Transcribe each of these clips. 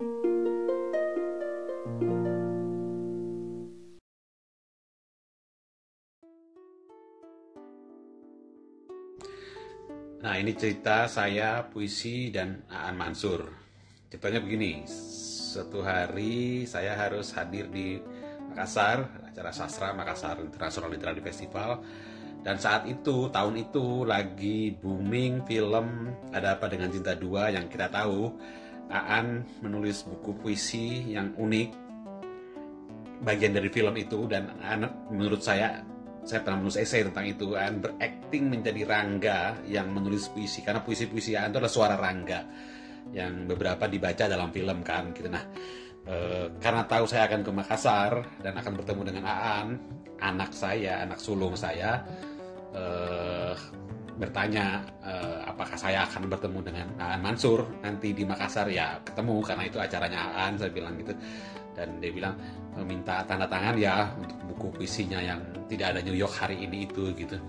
Nah, ini cerita saya, puisi, dan Aan Mansur. Ceritanya begini, suatu hari saya harus hadir di Makassar, acara sastra Makassar International Literary Festival. Dan saat itu, tahun itu lagi booming film Ada Apa Dengan Cinta 2 yang kita tahu. Aan menulis buku puisi yang unik, bagian dari film itu, dan menurut saya pernah menulis esai tentang itu. Aan berakting menjadi Rangga yang menulis puisi, karena puisi-puisi Aan itu adalah suara Rangga yang beberapa dibaca dalam film kan gitu. Nah, karena tahu saya akan ke Makassar dan akan bertemu dengan Aan, anak saya, anak sulung saya, bertanya apakah saya akan bertemu dengan Aan Mansur nanti di Makassar. Ya ketemu, karena itu acaranya Aan, saya bilang gitu. Dan dia bilang minta tanda tangan ya untuk buku puisinya yang tidak ada New York hari ini itu gitu.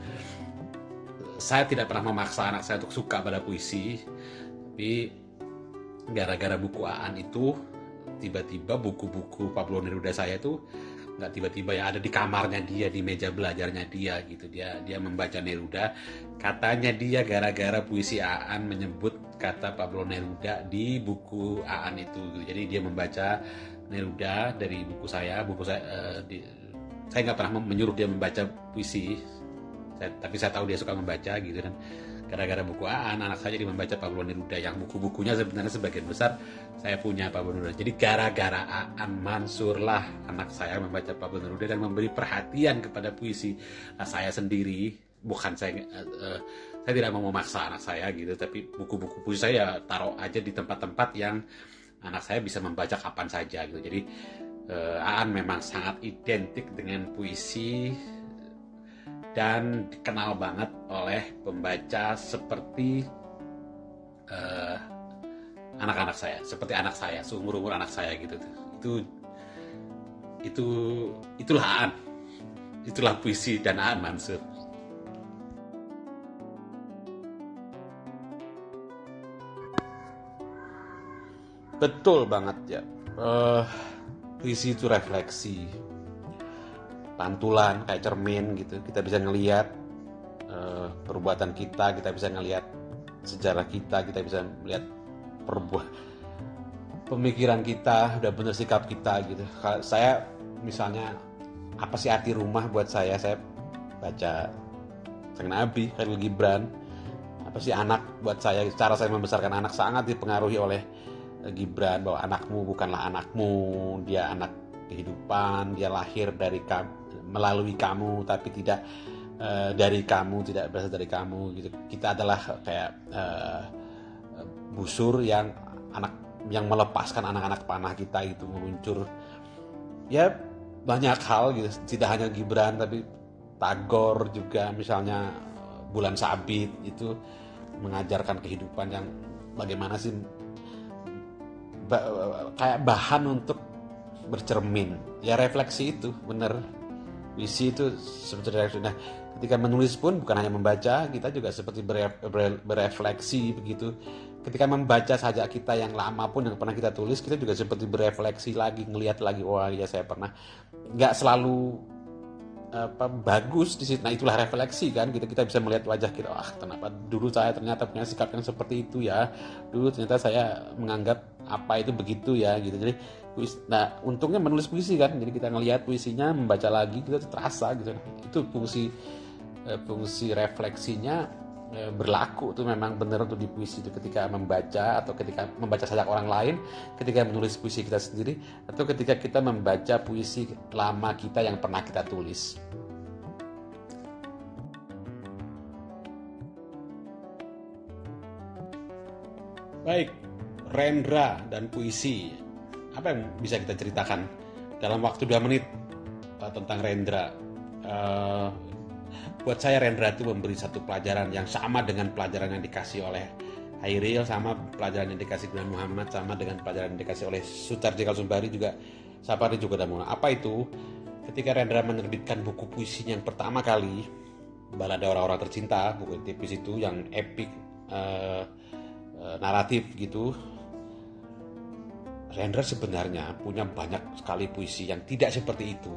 Saya tidak pernah memaksa anak saya untuk suka pada puisi, tapi gara-gara buku Aan itu, tiba-tiba buku-buku Pablo Neruda saya itu nggak tiba-tiba ya, ada di kamarnya dia, di meja belajarnya dia gitu. Dia membaca Neruda. Katanya dia gara-gara puisi Aan menyebut kata Pablo Neruda di buku Aan itu gitu. Jadi dia membaca Neruda dari buku saya. Saya nggak pernah menyuruh dia membaca puisi, tapi saya tahu dia suka membaca gitu. Dan gara-gara buku Aan, anak saya jadi membaca Pablo Neruda, yang buku-bukunya sebenarnya sebagian besar saya punya Pablo Neruda. Jadi gara-gara Aan Mansur lah anak saya membaca Pablo Neruda dan memberi perhatian kepada puisi. Nah, saya sendiri, bukan saya tidak mau memaksa anak saya gitu, tapi buku-buku puisi saya taruh aja di tempat-tempat yang anak saya bisa membaca kapan saja gitu. Jadi Aan memang sangat identik dengan puisi dan dikenal banget oleh pembaca seperti anak-anak saya, seperti anak saya, seumur-umur anak saya gitu. Itulah Aan, itulah puisi dan Aan Mansur. Betul banget ya. Puisi itu refleksi, pantulan kayak cermin gitu. Kita bisa ngelihat perbuatan kita bisa ngelihat sejarah kita bisa melihat pemikiran kita, udah bener sikap kita gitu. Kalau saya misalnya, apa sih arti rumah buat saya baca Sang Nabi, Khalil Gibran. Apa sih anak buat saya, cara saya membesarkan anak sangat dipengaruhi oleh Gibran, bahwa anakmu bukanlah anakmu, dia anak kehidupan, dia lahir dari melalui kamu, tapi tidak dari kamu, tidak berasal dari kamu gitu. Kita adalah kayak busur yang melepaskan anak-anak panah kita itu meluncur. Ya banyak hal gitu, tidak hanya Gibran tapi Tagore juga misalnya, Bulan Sabit itu mengajarkan kehidupan yang bagaimana sih, kayak bahan untuk bercermin. Ya refleksi itu bener, puisi itu seperti refleksi. Nah, ketika menulis pun bukan hanya membaca, kita juga seperti berefleksi begitu. Ketika membaca saja kita yang lama pun yang pernah kita tulis, kita juga seperti berefleksi lagi, ngelihat lagi, wah ya saya pernah. Nggak selalu bagus di situ. Nah, itulah refleksi kan, kita bisa melihat wajah kita, kenapa dulu saya ternyata punya sikap yang seperti itu ya, dulu ternyata saya menganggap apa itu begitu ya gitu. Jadi nah untungnya menulis puisi kan, jadi kita ngelihat puisinya, membaca lagi, kita terasa gitu. Itu fungsi refleksinya berlaku tuh memang benar untuk di puisi itu, ketika membaca atau ketika membaca sajak orang lain, ketika menulis puisi kita sendiri, atau ketika kita membaca puisi lama kita yang pernah kita tulis. Baik, Rendra dan puisi. Apa yang bisa kita ceritakan dalam waktu 2 menit tentang Rendra? Buat saya Rendra itu memberi satu pelajaran yang sama dengan pelajaran yang dikasih oleh Hairil, sama pelajaran yang dikasih Gunan Muhammad, sama dengan pelajaran yang dikasih oleh Sutarji Kalsumbari juga, Sapari juga Damuna. Apa itu? Ketika Rendra menerbitkan buku puisinya yang pertama kali, Balada Orang-Orang Tercinta, buku puisi itu yang epik, naratif gitu. Rendra sebenarnya punya banyak sekali puisi yang tidak seperti itu,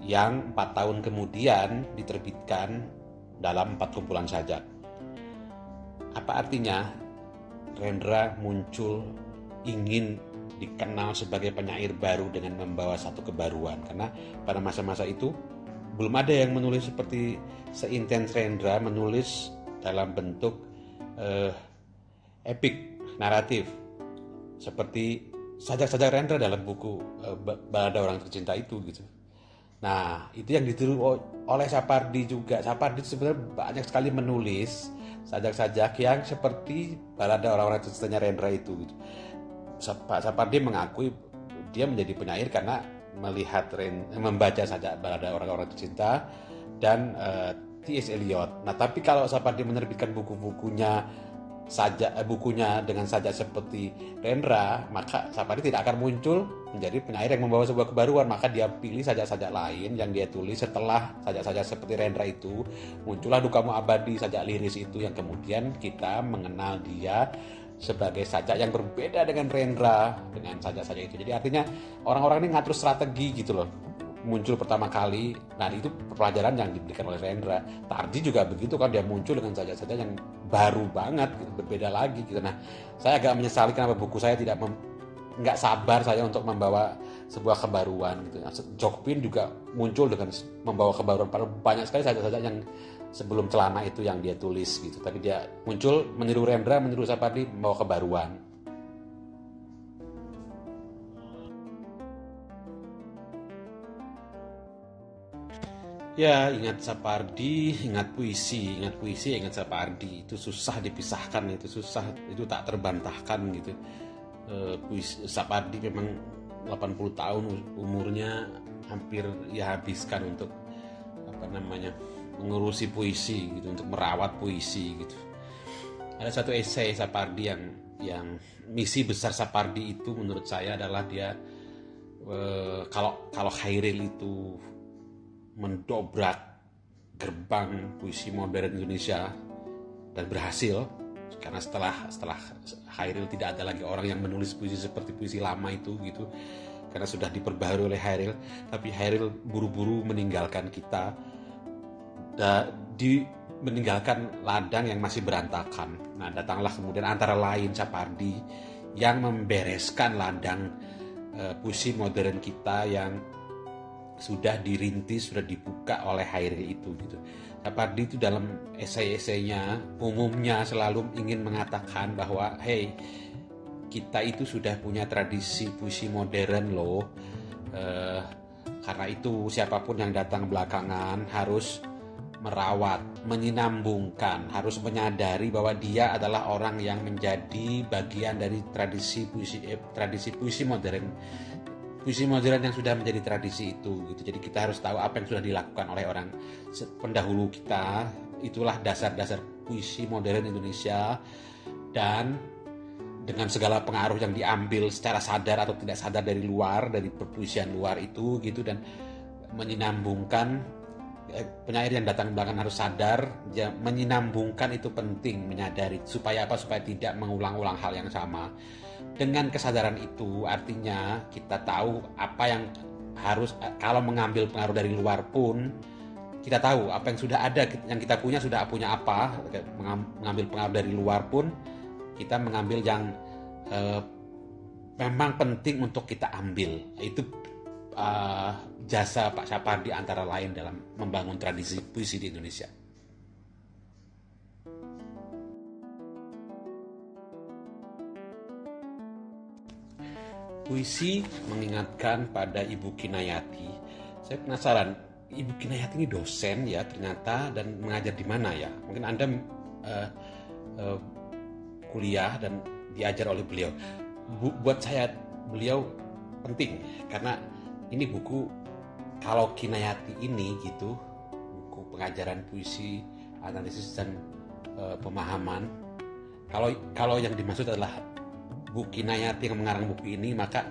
yang 4 tahun kemudian diterbitkan dalam 4 kumpulan sajak. Apa artinya? Rendra muncul ingin dikenal sebagai penyair baru dengan membawa satu kebaruan, karena pada masa-masa itu belum ada yang menulis seperti seintens Rendra menulis dalam bentuk epik, naratif, seperti sajak-sajak Rendra dalam buku Balada Orang Tercinta itu gitu. Nah, itu yang ditiru oleh Sapardi juga. Sapardi sebenarnya banyak sekali menulis sajak-sajak yang seperti Balada Orang-Orang Tercintanya Rendra itu gitu. Pak Sapardi mengakui dia menjadi penyair karena membaca sajak Balada Orang-Orang Tercinta dan T.S. Eliot. Nah, tapi kalau Sapardi menerbitkan bukunya dengan sajak seperti Rendra, maka Sapardi tidak akan muncul menjadi penyair yang membawa sebuah kebaruan. Maka dia pilih sajak-sajak lain yang dia tulis setelah sajak-sajak seperti Rendra itu. Muncullah Dukamu Abadi, sajak liris itu yang kemudian kita mengenal dia sebagai sajak yang berbeda dengan Rendra, dengan sajak-sajak itu. Jadi artinya orang-orang ini ngatur strategi gitu loh. Muncul pertama kali, nah itu pelajaran yang diberikan oleh Rendra. Tardi juga begitu kan, dia muncul dengan sajak-sajak yang baru banget gitu, berbeda lagi gitu. Nah, saya agak menyesali kenapa buku saya nggak sabar saya untuk membawa sebuah kebaruan gitu. Jokpin juga muncul dengan membawa kebaruan, padahal banyak sekali sajak-sajak yang sebelum Celana itu yang dia tulis gitu. Tapi dia muncul meniru Rendra, meniru Sapardi, membawa kebaruan. Ya, ingat Sapardi, ingat puisi, ingat Sapardi. Itu susah dipisahkan, itu susah, itu tak terbantahkan gitu. Puisi Sapardi memang 80 tahun umurnya, hampir ya habiskan untuk mengurusi puisi gitu, untuk merawat puisi gitu. Ada satu esai Sapardi yang misi besar Sapardi itu menurut saya adalah dia kalau Khairil itu mendobrak gerbang puisi modern Indonesia dan berhasil, karena setelah Khairil tidak ada lagi orang yang menulis puisi seperti puisi lama itu gitu, karena sudah diperbaharui oleh Khairil. Tapi Khairil buru-buru meninggalkan kita, meninggalkan ladang yang masih berantakan. Nah, datanglah kemudian antara lain Sapardi yang membereskan ladang puisi modern kita yang sudah dirintis, sudah dibuka oleh Khairil itu gitu. Sapardi itu dalam esai-esainya umumnya selalu ingin mengatakan bahwa hey, kita itu sudah punya tradisi puisi modern loh. Karena itu siapapun yang datang belakangan harus merawat, menyinambungkan, harus menyadari bahwa dia adalah orang yang menjadi bagian dari tradisi puisi modern. Puisi modern yang sudah menjadi tradisi itu gitu. Jadi kita harus tahu apa yang sudah dilakukan oleh orang pendahulu kita. Itulah dasar-dasar puisi modern Indonesia, dan dengan segala pengaruh yang diambil secara sadar atau tidak sadar dari luar, dari perpuisian luar itu gitu, dan menyinambungkan. Penyair yang datang belakang harus sadar ya, menyinambungkan itu penting, menyadari supaya tidak mengulang-ulang hal yang sama. Dengan kesadaran itu artinya kita tahu apa yang harus, kalau mengambil pengaruh dari luar pun kita tahu apa yang sudah ada, yang kita punya sudah punya apa. Mengambil pengaruh dari luar pun kita mengambil yang memang penting untuk kita ambil. Itu jasa Pak Sapardi antara lain dalam membangun tradisi puisi di Indonesia. Puisi mengingatkan pada Ibu Kinayati. Saya penasaran, Ibu Kinayati ini dosen ya ternyata, dan mengajar di mana ya? Mungkin Anda kuliah dan diajar oleh beliau. Buat saya beliau penting karena ini buku, kalau Kinayati ini gitu, buku pengajaran puisi, analisis dan pemahaman. Kalau yang dimaksud adalah Bu Kinayati yang mengarang buku ini, maka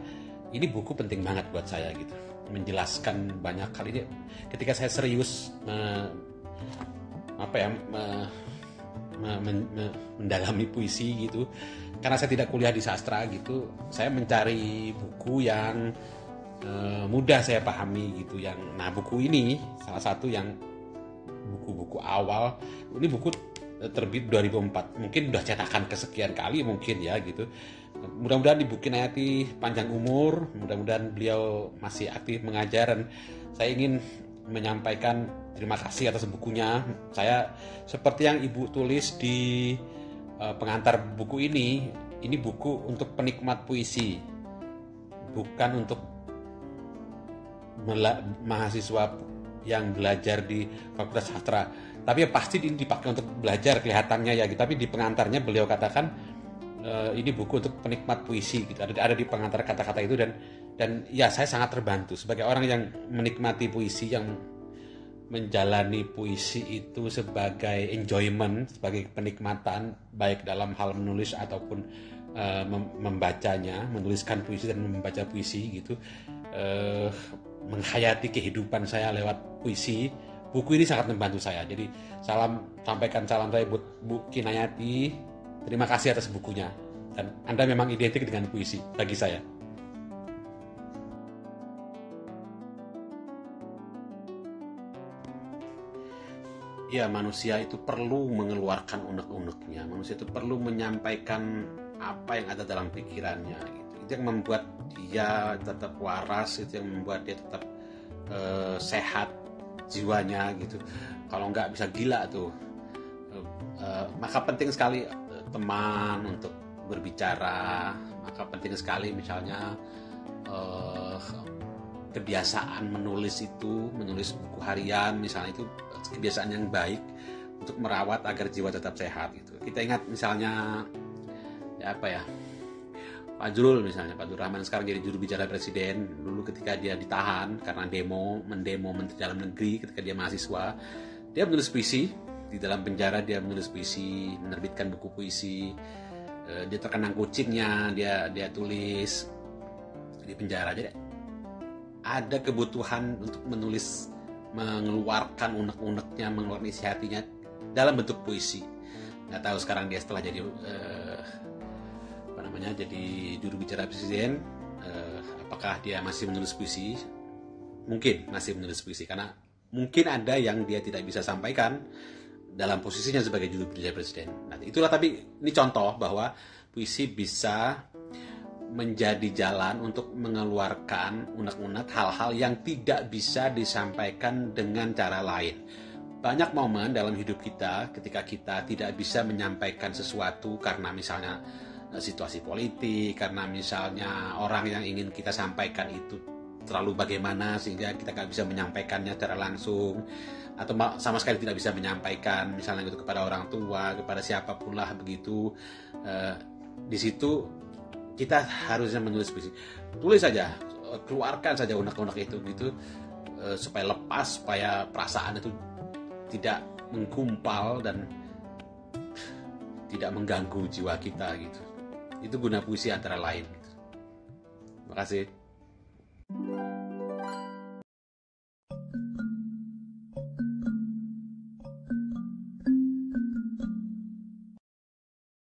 ini buku penting banget buat saya gitu, menjelaskan banyak hal. Ini ketika saya serius mendalami puisi gitu. Karena saya tidak kuliah di sastra gitu, saya mencari buku yang mudah saya pahami gitu. Nah buku ini salah satu yang buku-buku awal. Ini buku terbit 2004, mungkin udah cetakan kesekian kali mungkin ya gitu. Mudah-mudahan Ibu Kinayati panjang umur, mudah-mudahan beliau masih aktif mengajar, dan saya ingin menyampaikan terima kasih atas bukunya. Saya seperti yang Ibu tulis di pengantar buku ini buku untuk penikmat puisi, bukan untuk mahasiswa yang belajar di Fakultas Sastra. Tapi ya pasti ini dipakai untuk belajar kelihatannya ya gitu. Tapi di pengantarnya beliau katakan ini buku untuk penikmat puisi gitu. Ada di pengantar kata-kata itu, dan ya saya sangat terbantu sebagai orang yang menikmati puisi, yang menjalani puisi itu sebagai enjoyment, sebagai penikmatan baik dalam hal menulis ataupun membacanya, menuliskan puisi dan membaca puisi gitu. Menghayati kehidupan saya lewat puisi. Buku ini sangat membantu saya. Jadi sampaikan salam saya buat Bu Kinayati. Terima kasih atas bukunya. Dan Anda memang identik dengan puisi bagi saya. Ya, manusia itu perlu mengeluarkan unek-uneknya. Manusia itu perlu menyampaikan apa yang ada dalam pikirannya. Gitu. Itu yang membuat dia tetap waras. Itu yang membuat dia tetap sehat jiwanya gitu. Kalau nggak bisa gila tuh. Maka penting sekali teman untuk berbicara. Maka penting sekali misalnya kebiasaan menulis buku harian misalnya, itu kebiasaan yang baik untuk merawat agar jiwa tetap sehat gitu. Kita ingat misalnya Pak Jurul misalnya, Pak Rahman sekarang jadi juru bicara presiden. Dulu ketika dia ditahan karena mendemo Menteri Dalam Negeri ketika dia mahasiswa, dia menulis puisi di dalam penjara. Dia menulis puisi, menerbitkan buku puisi. Dia terkenang kucingnya, dia tulis di penjara. Jadi ada kebutuhan untuk menulis, mengeluarkan unek-uneknya, mengeluarkan isi hatinya dalam bentuk puisi. Nggak tahu sekarang dia setelah jadi jadi juru bicara presiden, apakah dia masih menulis puisi? Mungkin masih menulis puisi, karena mungkin ada yang dia tidak bisa sampaikan dalam posisinya sebagai juru bicara presiden. Nah, itulah, tapi ini contoh bahwa puisi bisa menjadi jalan untuk mengeluarkan unek-unek hal-hal yang tidak bisa disampaikan dengan cara lain. Banyak momen dalam hidup kita ketika kita tidak bisa menyampaikan sesuatu karena misalnya situasi politik, karena misalnya orang yang ingin kita sampaikan itu terlalu bagaimana sehingga kita nggak bisa menyampaikannya secara langsung, atau sama sekali tidak bisa menyampaikan misalnya gitu kepada orang tua, kepada siapapun lah begitu. Di situ kita harusnya menulis puisi. Tulis saja, keluarkan saja unek-unek itu gitu, supaya lepas, supaya perasaan itu tidak menggumpal dan tidak mengganggu jiwa kita gitu. Itu guna puisi antara lain. Terima kasih.